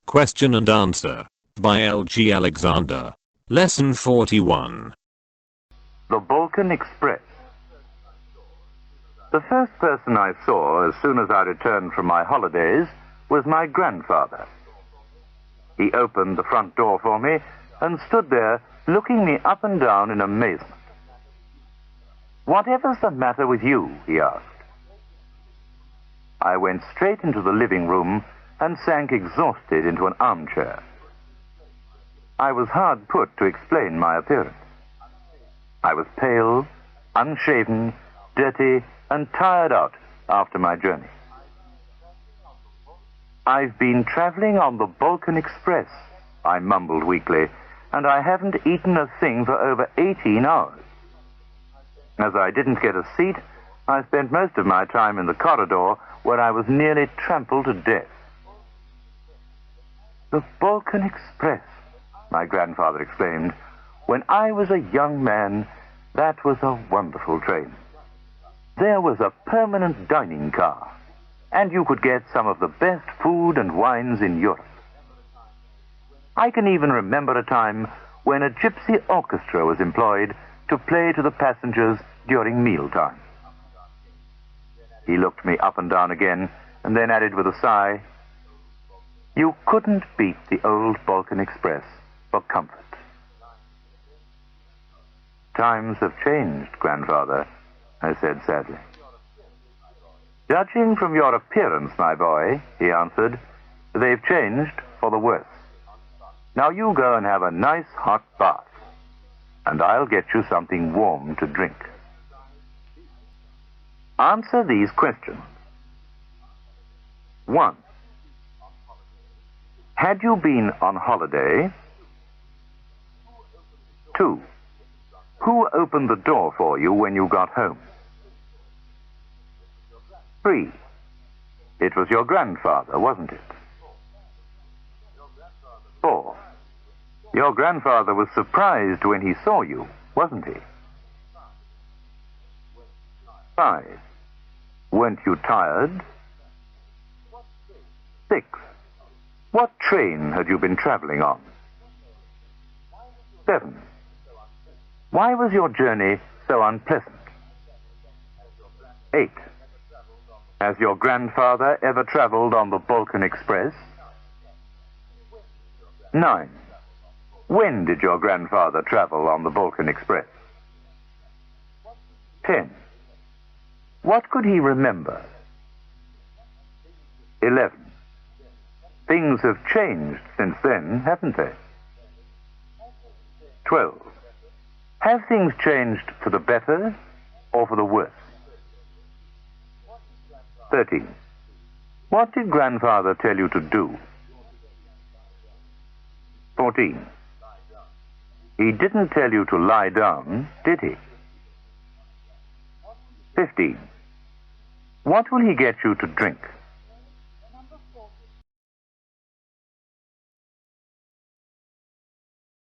Question and Answer by L.G. Alexander. Lesson 41. The Balkan Express. The first person I saw as soon as I returned from my holidays was my grandfather. He opened the front door for me and stood there looking me up and down in amazement. "Whatever's the matter with you?" he asked. I went straight into the living room and sank exhausted into an armchair. I was hard put to explain my appearance. I was pale, unshaven, dirty, and tired out after my journey. "I've been traveling on the Balkan Express," I mumbled weakly, "and I haven't eaten a thing for over 18 hours. As I didn't get a seat, I spent most of my time in the corridor where I was nearly trampled to death." "The Balkan Express," my grandfather exclaimed. "When I was a young man, that was a wonderful train. There was a permanent dining car, and you could get some of the best food and wines in Europe. I can even remember a time when a gypsy orchestra was employed to play to the passengers during mealtime." He looked me up and down again, and then added with a sigh, "You couldn't beat the old Balkan Express for comfort." "Times have changed, grandfather," I said sadly. "Judging from your appearance, my boy," he answered, "they've changed for the worse. Now you go and have a nice hot bath, and I'll get you something warm to drink." Answer these questions. 1. Had you been on holiday? 2. Who opened the door for you when you got home? 3. It was your grandfather, wasn't it? 4. Your grandfather was surprised when he saw you, wasn't he? 5. Weren't you tired? 6. What train had you been traveling on? 7. Why was your journey so unpleasant? 8. Has your grandfather ever traveled on the Balkan Express? 9. When did your grandfather travel on the Balkan Express? 10. What could he remember? 11. Things have changed since then, haven't they? 12. Have things changed for the better or for the worse? 13. What did grandfather tell you to do? 14. He didn't tell you to lie down, did he? 15. What will he get you to drink?